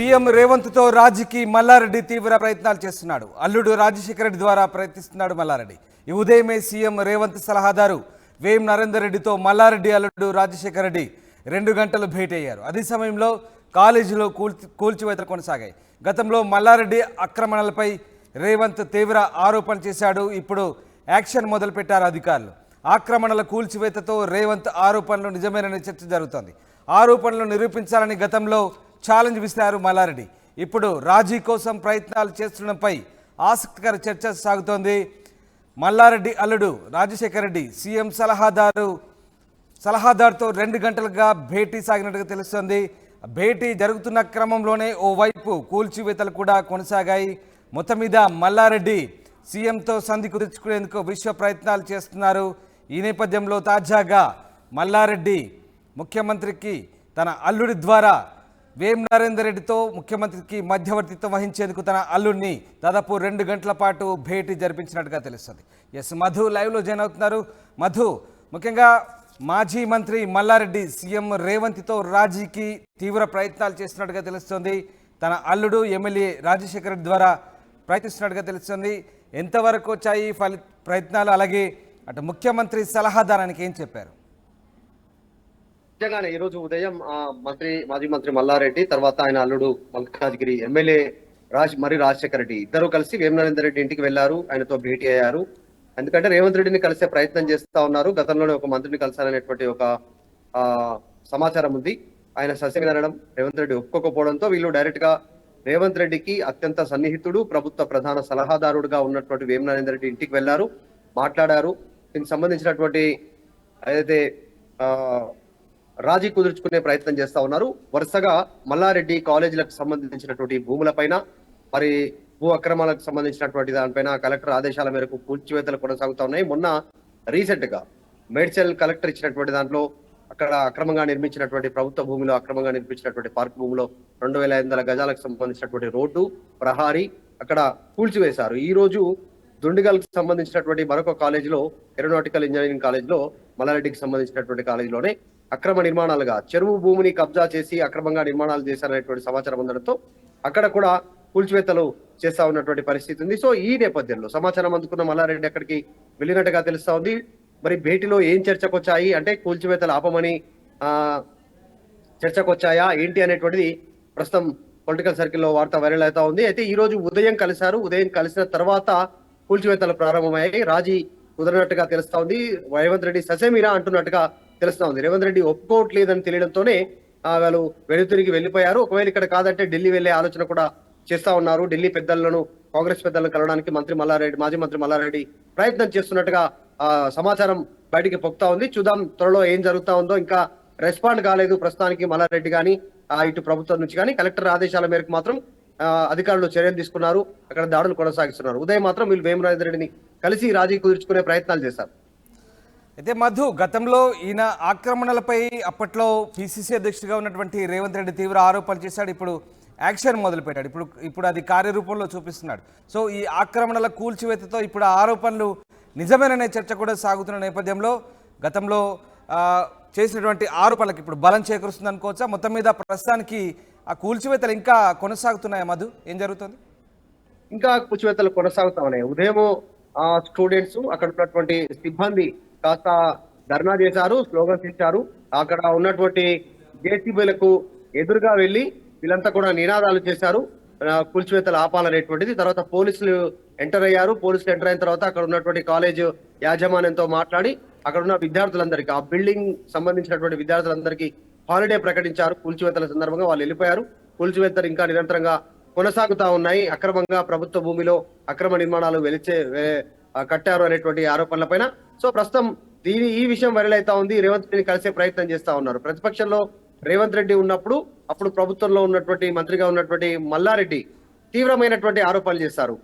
CM Revanth తో రాజీకి మల్లారెడ్డి తీవ్ర ప్రయత్నాలు చేస్తున్నాడు. అల్లుడు రాజశేఖర రెడ్డి ద్వారా ప్రయత్నిస్తున్నాడు మల్లారెడ్డి. ఈ ఉదయమే సీఎం రేవంత్ సలహాదారు వేం నరేందర్ రెడ్డితో మల్లారెడ్డి అల్లుడు రాజశేఖర రెడ్డి 2 గంటలు భేటీ అయ్యారు. అదే సమయంలో కాలేజీలో కూల్చివేతలు కొనసాగాయి. గతంలో మల్లారెడ్డి ఆక్రమణలపై రేవంత్ తీవ్ర ఆరోపణ చేశాడు. ఇప్పుడు యాక్షన్ మొదలుపెట్టారు అధికారులు. ఆక్రమణల కూల్చివేతతో రేవంత్ ఆరోపణలు నిజమేనని చర్చ జరుగుతోంది. ఆరోపణలు నిరూపించాలని గతంలో ఛాలెంజ్ విసిరారు మల్లారెడ్డి. ఇప్పుడు రాజీ కోసం ప్రయత్నాలు చేస్తుండడంపై ఆసక్తికర చర్చ సాగుతోంది. మల్లారెడ్డి అల్లుడు రాజశేఖర రెడ్డి సీఎం సలహాదారుతో 2 గంటలుగా భేటీ సాగినట్టుగా తెలుస్తోంది. భేటీ జరుగుతున్న క్రమంలోనే ఓవైపు కూల్చివేతలు కూడా కొనసాగాయి. మొత్తం మీద మల్లారెడ్డి సీఎంతో సంధి కుదుర్చుకునేందుకు విశ్వ ప్రయత్నాలు చేస్తున్నారు. ఈ నేపథ్యంలో తాజాగా మల్లారెడ్డి ముఖ్యమంత్రికి తన అల్లుడి ద్వారా వేం నరేందర్ రెడ్డితో ముఖ్యమంత్రికి మధ్యవర్తిత్వం వహించేందుకు తన అల్లుడిని దాదాపు 2 గంటల పాటు భేటీ జరిపించినట్టుగా తెలుస్తుంది. ఎస్ మధు లైవ్లో జాయిన్ అవుతున్నారు. మధు, ముఖ్యంగా మాజీ మంత్రి మల్లారెడ్డి సీఎం రేవంత్తో రాజీకి తీవ్ర ప్రయత్నాలు చేస్తున్నట్టుగా తెలుస్తుంది. తన అల్లుడు ఎమ్మెల్యే రాజశేఖర రెడ్డి ద్వారా ప్రయత్నిస్తున్నట్టుగా తెలుస్తుంది. ఎంతవరకు వచ్చాయి ప్రయత్నాలు? అలాగే అటు ముఖ్యమంత్రి సలహాదారానికి ఏం చెప్పారు? నిజంగానే ఈ రోజు ఉదయం మాజీ మంత్రి మల్లారెడ్డి తర్వాత ఆయన అల్లుడు మల్కాజ్గిరి ఎమ్మెల్యే రాజశేఖర రెడ్డి ఇద్దరు కలిసి వేం నరేందర్ రెడ్డి ఇంటికి వెళ్లారు. ఆయనతో భేటీ అయ్యారు. ఎందుకంటే రేవంత్ రెడ్డిని కలిసే ప్రయత్నం చేస్తా ఉన్నారు. గతంలోనే ఒక మంత్రిని కలిసారనేటువంటి ఒక సమాచారం ఉంది. ఆయన సస్యం అనడం రేవంత్ రెడ్డి ఒప్పుకోకపోవడంతో వీళ్ళు డైరెక్ట్ గా రేవంత్ రెడ్డికి అత్యంత సన్నిహితుడు, ప్రభుత్వ ప్రధాన సలహాదారుడుగా ఉన్నటువంటి వేం నరేందర్ రెడ్డి ఇంటికి వెళ్లారు, మాట్లాడారు. దీనికి సంబంధించినటువంటి ఏదైతే రాజీ కుదుర్చుకునే ప్రయత్నం చేస్తా ఉన్నారు. వరుసగా మల్లారెడ్డి కాలేజీలకు సంబంధించినటువంటి భూములపైన, మరి భూ అక్రమాలకు సంబంధించినటువంటి దానిపైన కలెక్టర్ ఆదేశాల మేరకు కూల్చివేతలు కొనసాగుతా ఉన్నాయి. మొన్న రీసెంట్ గా మేడ్చల్ కలెక్టర్ ఇచ్చినటువంటి దాంట్లో అక్కడ అక్రమంగా నిర్మించినటువంటి ప్రభుత్వ భూమిలో అక్రమంగా నిర్మించినటువంటి పార్క్ భూమిలో 2500 గజాలకు సంబంధించినటువంటి రోడ్డు, ప్రహారీ అక్కడ కూల్చివేశారు. ఈ రోజు దుండిగల్కి సంబంధించినటువంటి మరొక కాలేజీలో, ఏరోనాటికల్ ఇంజనీరింగ్ కాలేజీలో, మల్లారెడ్డికి సంబంధించినటువంటి కాలేజీలోనే అక్రమ నిర్మాణాలుగా చెరువు భూమిని కబ్జా చేసి అక్రమంగా నిర్మాణాలు చేశారనేటువంటి సమాచారం ఉండడంతో అక్కడ కూడా కూల్చివేతలు చేస్తా ఉన్నటువంటి పరిస్థితి ఉంది. సో ఈ నేపథ్యంలో సమాచారం అందుకున్న మల్లారెడ్డి అక్కడికి వెళ్ళినట్టుగా తెలుస్తా ఉంది. మరి భేటీలో ఏం చర్చకొచ్చాయి అంటే కూల్చివేతలు ఆపమని చర్చకొచ్చాయా ఏంటి అనేటువంటిది ప్రస్తుతం పొలిటికల్ సర్కిల్లో వార్త వైరల్ అవుతా ఉంది. అయితే ఈ రోజు ఉదయం కలిశారు. ఉదయం కలిసిన తర్వాత కూల్చివేతలు ప్రారంభమయ్యాయి. రాజీ కుదరనట్టుగా తెలుస్తా ఉంది. రేవంత్ రెడ్డి ససేమిరా అంటున్నట్టుగా తెలుస్తా ఉంది. రేవంత్ రెడ్డి ఒప్పుకోవట్లేదని తెలియడంతోనే వాళ్ళు వెనుతిరిగి వెళ్ళిపోయారు. ఒకవేళ ఇక్కడ కాదంటే ఢిల్లీ వెళ్లే ఆలోచన కూడా చేస్తా ఉన్నారు. ఢిల్లీ పెద్దలను, కాంగ్రెస్ పెద్దలను కలవడానికి మాజీ మంత్రి మల్లారెడ్డి ప్రయత్నం చేస్తున్నట్టుగా సమాచారం బయటికి పొక్తా ఉంది. చూద్దాం త్వరలో ఏం జరుగుతా ఉందో. ఇంకా రెస్పాండ్ కాలేదు ప్రస్తుతానికి మల్లారెడ్డి కానీ ఇటు ప్రభుత్వం నుంచి కానీ. కలెక్టర్ ఆదేశాల మేరకు మాత్రం అధికారులు చర్యలు తీసుకున్నారు. అక్కడ దాడులు కొనసాగిస్తున్నారు. ఉదయం మాత్రం వీళ్ళు వేం నరేందర్ రెడ్డిని కలిసి రాజీ కుదుర్చుకునే ప్రయత్నాలు చేశారు. అయితే మధు, గతంలో ఈయన ఆక్రమణలపై అప్పట్లో పిసిసి అధ్యక్షుడిగా ఉన్నటువంటి రేవంత్ రెడ్డి తీవ్ర ఆరోపణలు చేశాడు. ఇప్పుడు యాక్షన్ మొదలుపెట్టాడు. ఇప్పుడు అది కార్యరూపంలో చూపిస్తున్నాడు. సో ఈ ఆక్రమణల కూల్చివేతతో ఇప్పుడు ఆరోపణలు నిజమేననే చర్చ కూడా సాగుతున్న నేపథ్యంలో గతంలో చేసినటువంటి ఆరోపణలకు ఇప్పుడు బలం చేకూరుస్తుంది అనుకోవచ్చా? మొత్తం మీద ప్రస్తుతానికి ఆ కూల్చివేతలు ఇంకా కొనసాగుతున్నాయా మధు? ఏం జరుగుతుంది? ఇంకా కూల్చివేతలు కొనసాగుతా ఉన్నాయి. ఉదయం స్టూడెంట్స్, అక్కడ ఉన్నటువంటి సిబ్బంది కాస్త ధర్నా చేశారు, స్లోగన్స్ ఇచ్చారు. అక్కడ ఉన్నటువంటి జేసీబీలకు ఎదురుగా వెళ్లి వీళ్ళంతా కూడా నినాదాలు చేశారు, కూల్చివేతలు ఆపాలనేటువంటిది. తర్వాత పోలీసులు ఎంటర్ అయ్యారు. పోలీసులు ఎంటర్ అయిన తర్వాత అక్కడ ఉన్నటువంటి కాలేజ్ యాజమాన్యంతో మాట్లాడి అక్కడ ఉన్న విద్యార్థులందరికీ, ఆ బిల్డింగ్ సంబంధించినటువంటి విద్యార్థులందరికీ హాలిడే ప్రకటించారు. కూల్చివేతల సందర్భంగా వాళ్ళు వెళ్ళిపోయారు. కూల్చివేతలు ఇంకా నిరంతరంగా కొనసాగుతా ఉన్నాయి. అక్రమంగా ప్రభుత్వ భూమిలో అక్రమ నిర్మాణాలు కట్టారు అనేటువంటి ఆరోపణలపైన. సో ప్రస్తుతం ఈ విషయం వైరల్ అవుతా ఉంది. రేవంత్ రెడ్డిని కలిసే ప్రయత్నం చేస్తా ఉన్నారు. ప్రతిపక్షంలో రేవంత్ రెడ్డి ఉన్నప్పుడు, అప్పుడు ప్రభుత్వంలో ఉన్నటువంటి మంత్రిగా ఉన్నటువంటి మల్లారెడ్డి తీవ్రమైనటువంటి ఆరోపణలు చేశారు.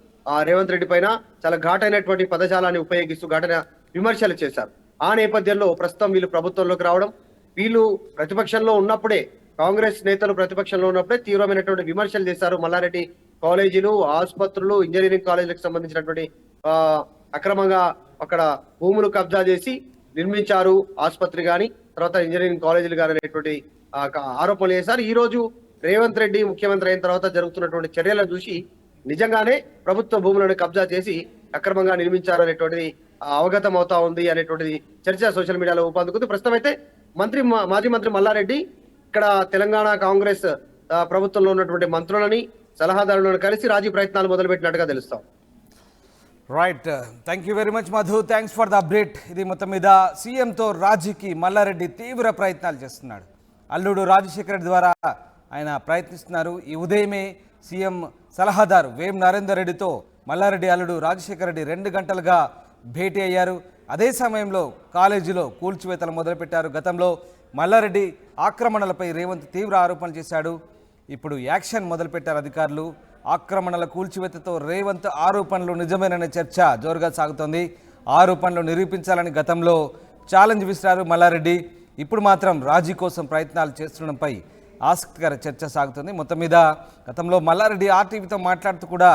రేవంత్ రెడ్డి పైన చాలా ఘాటైనటువంటి పదజాలాన్ని ఉపయోగిస్తూ ఘటన విమర్శలు చేశారు. ఆ నేపథ్యంలో ప్రస్తుతం వీళ్ళు ప్రభుత్వంలోకి రావడం, వీళ్ళు ప్రతిపక్షంలో ఉన్నప్పుడే, కాంగ్రెస్ నేతలు ప్రతిపక్షంలో ఉన్నప్పుడే తీవ్రమైనటువంటి విమర్శలు చేశారు. మల్లారెడ్డి కాలేజీలు, ఆసుపత్రులు, ఇంజనీరింగ్ కాలేజీలకు సంబంధించినటువంటి అక్రమంగా అక్కడ భూములు కబ్జా చేసి నిర్మించారు, ఆసుపత్రి కానీ తర్వాత ఇంజనీరింగ్ కాలేజీలు కానీ అనేటువంటి ఆరోపణలు చేశారు. ఈ రోజు రేవంత్ రెడ్డి ముఖ్యమంత్రి అయిన తర్వాత జరుగుతున్నటువంటి చర్యలను చూసి నిజంగానే ప్రభుత్వ భూములను కబ్జా చేసి అక్రమంగా నిర్మించారనేటువంటిది అవగతం అవుతా ఉంది అనేటువంటిది చర్చ సోషల్ మీడియాలో ఊపందుకుంది. ప్రస్తుతం అయితే మాజీ మంత్రి మల్లారెడ్డి ఇక్కడ తెలంగాణ కాంగ్రెస్ ప్రభుత్వంలో ఉన్నటువంటి మంత్రులని సలహాదారులను కలిసి రాజీ ప్రయత్నాలు మొదలుపెట్టినట్టుగా తెలుస్తాం. Right, thank you very much Madhu, thanks for the update. ఇది మొత్తం మీద సీఎంతో రాజీకి మల్లారెడ్డి తీవ్ర ప్రయత్నాలు చేస్తున్నాడు. అల్లుడు రాజశేఖర రెడ్డి ద్వారా ఆయన ప్రయత్నిస్తున్నారు. ఈ ఉదయమే సీఎం సలహాదారు వేం నరేందర్ రెడ్డితో మల్లారెడ్డి అల్లుడు రాజశేఖర రెడ్డి 2 గంటలుగా భేటీ అయ్యారు. అదే సమయంలో కాలేజీలో కూల్చివేతలు మొదలుపెట్టారు. గతంలో మల్లారెడ్డి ఆక్రమణలపై రేవంత్ తీవ్ర ఆరోపణలు చేశాడు. ఇప్పుడు యాక్షన్ మొదలుపెట్టారు అధికారులు. ఆక్రమణల కూల్చివేతతో రేవంత్ ఆరోపణలు నిజమేననే చర్చ జోరుగా సాగుతోంది. ఆరోపణలు నిరూపించాలని గతంలో ఛాలెంజ్ విసిరారు మల్లారెడ్డి. ఇప్పుడు మాత్రం రాజీ కోసం ప్రయత్నాలు చేస్తుండడంపై ఆసక్తికర చర్చ సాగుతుంది. మొత్తం మీద గతంలో మల్లారెడ్డి ఆర్టీవీతో మాట్లాడుతూ కూడా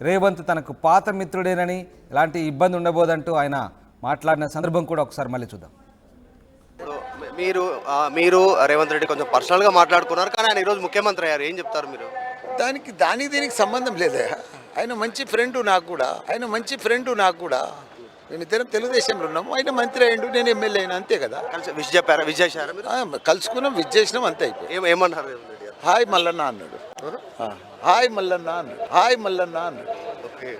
రేవంత్ తనకు పాత మిత్రుడేనని, ఎలాంటి ఇబ్బంది ఉండబోదంటూ ఆయన మాట్లాడిన సందర్భం కూడా ఒకసారి మళ్ళీ చూద్దాం. మీరు రేవంత్ రెడ్డి కొంచెం పర్సనల్గా మాట్లాడుకున్నారు, కానీ ఆయన ఈరోజు ముఖ్యమంత్రి అయ్యారు. ఏం చెప్తారు మీరు? దానికి దీనికి సంబంధం లేదే. ఆయన మంచి ఫ్రెండ్ నాకు కూడా మేమిద్దరం తెలుగుదేశంలో ఉన్నాము. ఆయన మంత్రి అయ్యిండు, నేను ఎమ్మెల్యే అయినా, అంతే కదా. కలిసి విష్ చెప్పారా? విష్ చేశారా మీరు? కలుసుకున్నాం, విజ్ చేసినాం, అంతే అయిపోయి. ఏమన్నారు రేవంత్ రెడ్డి గారు? హాయ్ మల్లన్న అన్నాడు. హాయ్ మల్లన్న అన్నాడు. ఓకే.